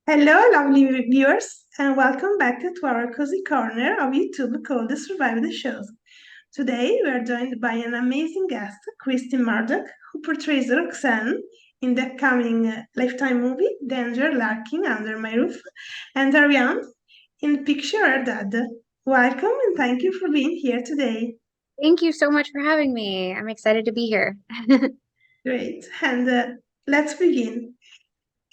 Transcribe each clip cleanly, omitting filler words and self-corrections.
Hello, lovely viewers, and welcome back to our cozy corner of YouTube called the Survive the Shows. Today, we are joined by an amazing guest, Kristi Murdock, who portrays Roxanne in the upcoming Lifetime movie Danger Lurking Under My Roof, and Ariane in Picture Her Dad. Welcome and thank you for being here today. Thank you so much for having me. I'm excited to be here. Great, and let's begin.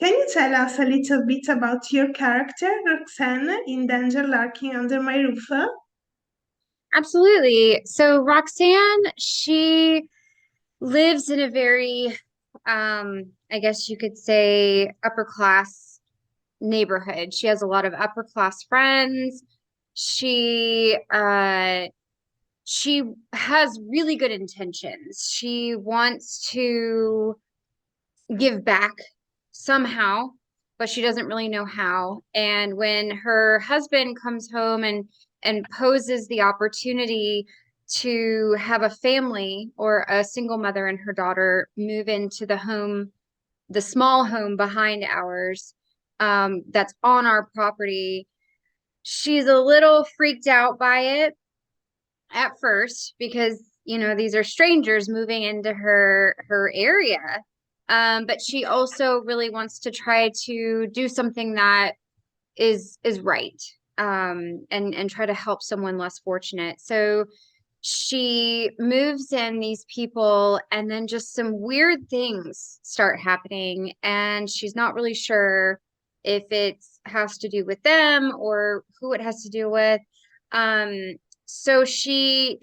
Can you tell us a little bit about your character, Roxanne, in Danger Lurking Under My Roof? Absolutely. So Roxanne, she lives in a very, I guess you could say, upper class neighborhood. She has a lot of upper class friends. She she has really good intentions. She wants to give back somehow, but she doesn't really know how. And when her husband comes home and poses the opportunity to have a family or a single mother and her daughter move into the home, the small home behind ours, that's on our property, she's a little freaked out by it at first because these are strangers moving into her area, but she also really wants to try to do something that is right, and try to help someone less fortunate. So she moves in these people, and then just some weird things start happening, and she's not really sure if it has to do with them or who it has to do with. So she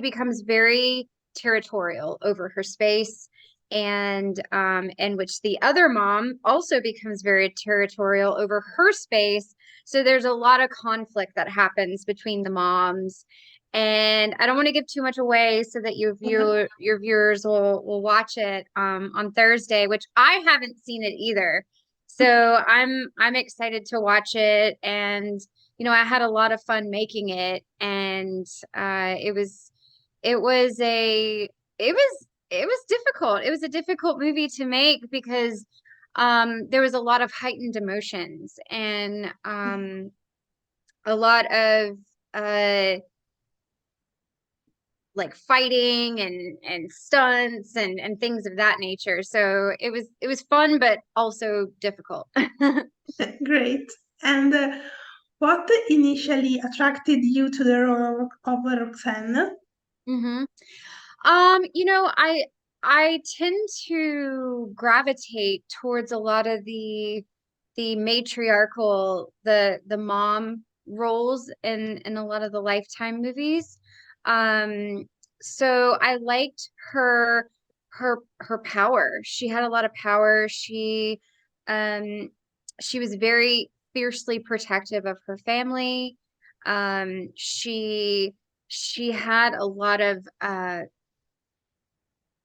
becomes very territorial over her space, and in which the other mom also becomes very territorial over her space. So there's a lot of conflict that happens between the moms, and I don't want to give too much away so that your viewers will watch it on Thursday, which I haven't seen it either. So I'm excited to watch it, and I had a lot of fun making it, and it was a it was difficult. It was a difficult movie to make because there was a lot of heightened emotions, and a lot of uh like fighting and stunts and things of that nature. So it was fun but also difficult. Great. And what initially attracted you to the role of Roxanne? hmm I tend to gravitate towards a lot of the matriarchal, the mom roles in a lot of the Lifetime movies. Um, so I liked her power. She had a lot of power. Um she was very fiercely protective of her family. She had a lot of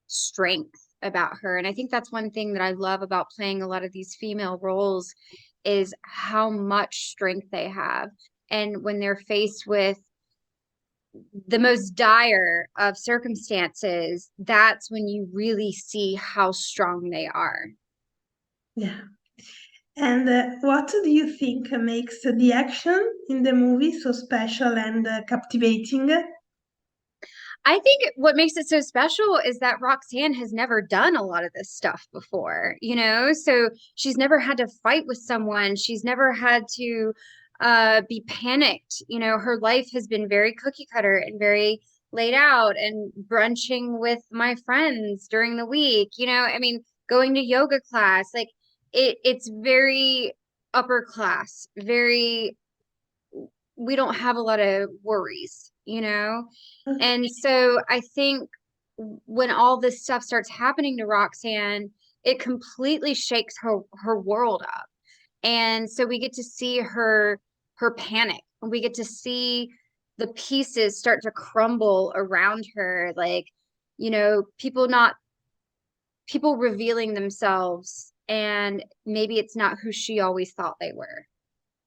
strength about her. And I think that's one thing that I love about playing a lot of these female roles is how much strength they have. And when they're faced with the most dire of circumstances, that's when you really see how strong they are. Yeah. And what do you think makes the action in the movie so special and captivating? I think what makes it so special is that Roxanne has never done a lot of this stuff before, so she's never had to fight with someone. She's never had to be panicked. Her life has been very cookie cutter and very laid out, and brunching with my friends during the week, I mean, going to yoga class, like it's very upper class, very, we don't have a lot of worries. And so I think when all this stuff starts happening to Roxanne, it completely shakes her world up. And so we get to see her panic. We get to see the pieces start to crumble around her, like, people revealing themselves, and maybe it's not who she always thought they were.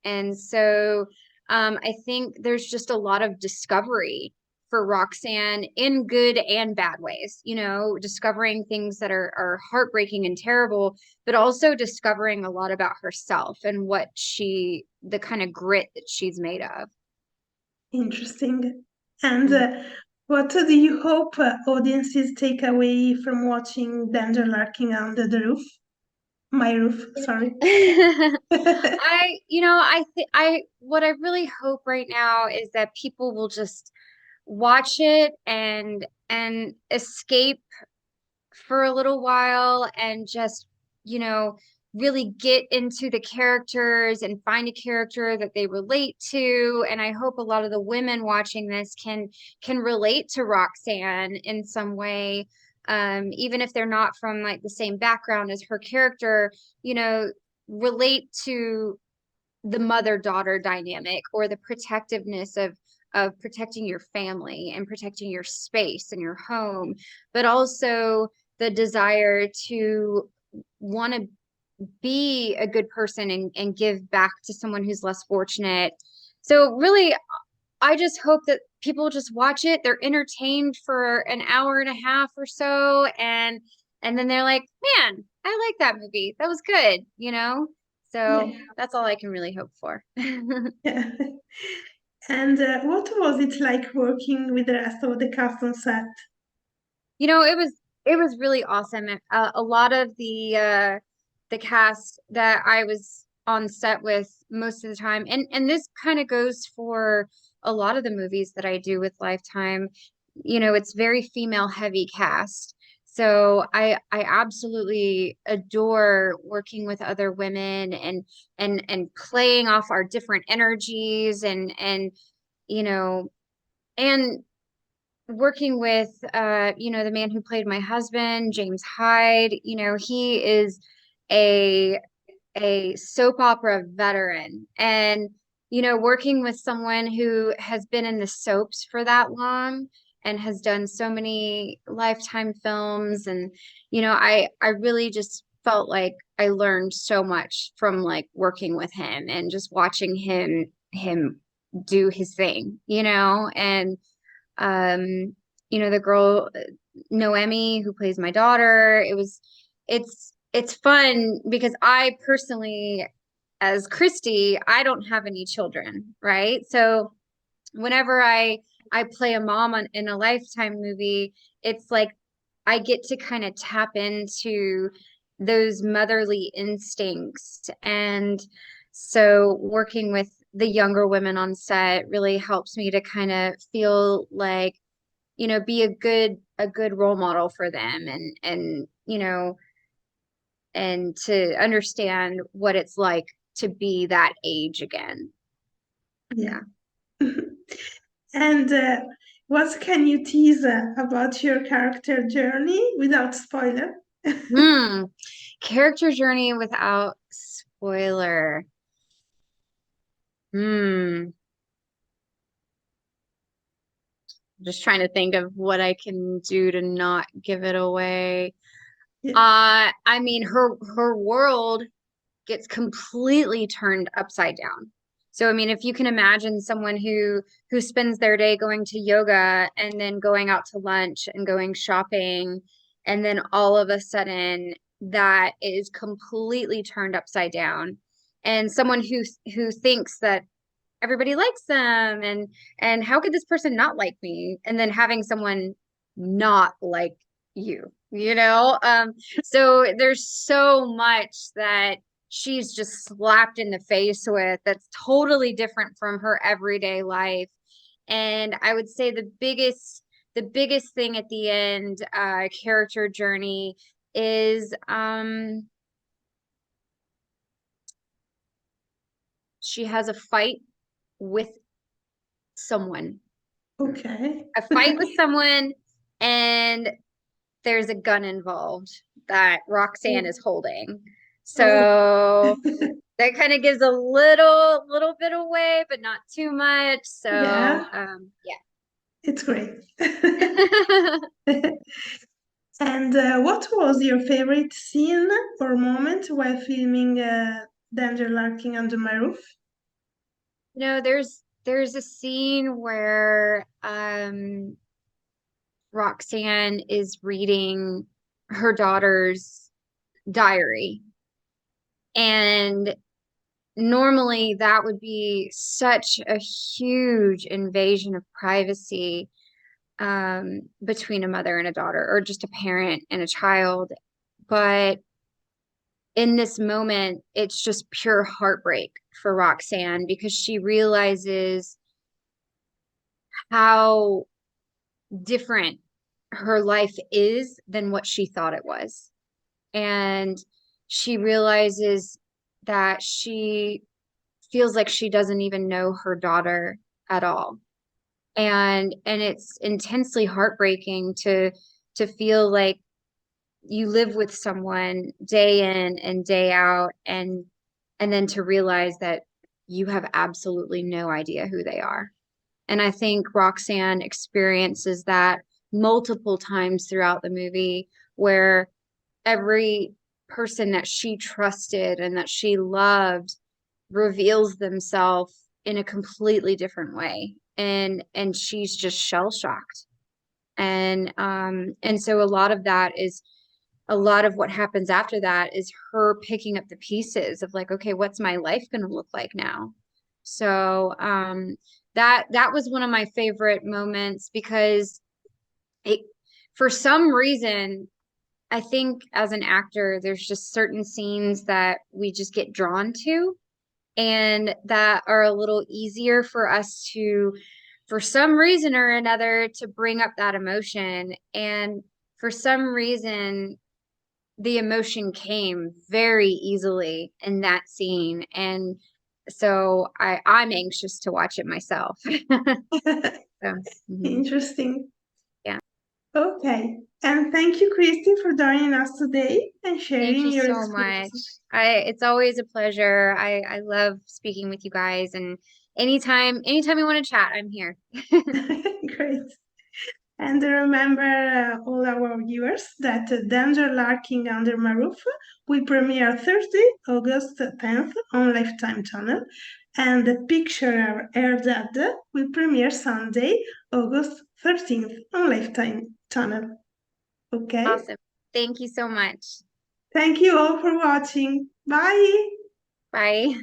And so I think there's just a lot of discovery for Roxanne in good and bad ways, you know, discovering things that are heartbreaking and terrible, but also discovering a lot about herself and the kind of grit that she's made of. Interesting. And Mhm. what do you hope audiences take away from watching Danger Lurking Under the Roof? My roof, sorry. What I really hope right now is that people will just watch it and escape for a little while and just, you know, really get into the characters and find a character that they relate to. And I hope a lot of the women watching this can relate to Roxanne in some way. Even if they're not from like the same background as her character, you know, relate to the mother-daughter dynamic or the protectiveness of protecting your family and protecting your space and your home, but also the desire to want to be a good person and give back to someone who's less fortunate. So really, I just hope that people just watch it. They're entertained for an hour and a half or so, and then they're like, man, I like that movie. That was good, you know? So Yeah. that's all I can really hope for. Yeah. And what was it like working with the rest of the cast on set? You know, it was really awesome. A lot of the cast that I was on set with most of the time, and this kind of goes for a lot of the movies that I do with Lifetime. You know, it's very female heavy cast. So I absolutely adore working with other women and playing off our different energies and you know and working with you know, the man who played my husband, James Hyde. You know, he is a soap opera veteran, and you know, working with someone who has been in the soaps for that long and has done so many Lifetime films, and you know, I really just felt like I learned so much from like working with him and just watching him do his thing, you know. And um, you know, the girl Noémi who plays my daughter. It's fun because I personally, as Kristi, I don't have any children, right? So whenever I play a mom in a Lifetime movie, it's like I get to kind of tap into those motherly instincts. And so working with the younger women on set really helps me to kind of feel like, you know, be a good role model for them and you know, and to understand what it's like to be that age again. Yeah. Yeah. And what can you tease about your character journey without spoiler? Hmm. Character journey without spoiler. Hmm. Just trying to think of what I can do to not give it away. Yeah. I mean, her world gets completely turned upside down. So, I mean, if you can imagine someone who spends their day going to yoga and then going out to lunch and going shopping, and then all of a sudden that is completely turned upside down, and someone who thinks that everybody likes them and how could this person not like me, and then having someone not like you, you know. So there's so much that she's just slapped in the face with that's totally different from her everyday life. And I would say the biggest thing at the end, character journey, is she has a fight with someone, Okay. a fight with someone, and there's a gun involved that Roxanne Oh, is holding. oh. So that kind of gives a little bit away, but not too much. So Yeah, yeah. it's great. And what was your favorite scene or moment while filming Danger Lurking Under My Roof? You know, there's there's a scene where Roxanne is reading her daughter's diary. And normally that would be such a huge invasion of privacy between a mother and a daughter, or just a parent and a child. But in this moment, it's just pure heartbreak for Roxanne because she realizes how different her life is than what she thought it was. And she realizes that she feels like she doesn't even know her daughter at all. And it's intensely heartbreaking to feel like you live with someone day in and day out, and then to realize that you have absolutely no idea who they are. And I think Roxanne experiences that multiple times throughout the movie, where every person that she trusted and that she loved reveals themselves in a completely different way. And she's just shell shocked. And so a lot of what happens after that is her picking up the pieces of like, okay, what's my life going to look like now? So that was one of my favorite moments because it, for some reason, I think as an actor, there's just certain scenes that we just get drawn to and that are a little easier for us to, for some reason or another, to bring up that emotion. And for some reason, the emotion came very easily in that scene. And so I'm anxious to watch it myself. So, Interesting. yeah. Okay. And thank you, Kristi, for joining us today and Thank sharing you your so much. experience. It's always a pleasure. I love speaking with you guys, and anytime you want to chat, I'm here. Great. And remember, all our viewers, that Danger Larking Under My Roof will premiere Thursday, August 10th on Lifetime channel, and The Picture Air Dad will premiere Sunday, August 13th on Lifetime channel. Okay? Awesome. Thank you so much. Thank you all for watching. Bye! Bye.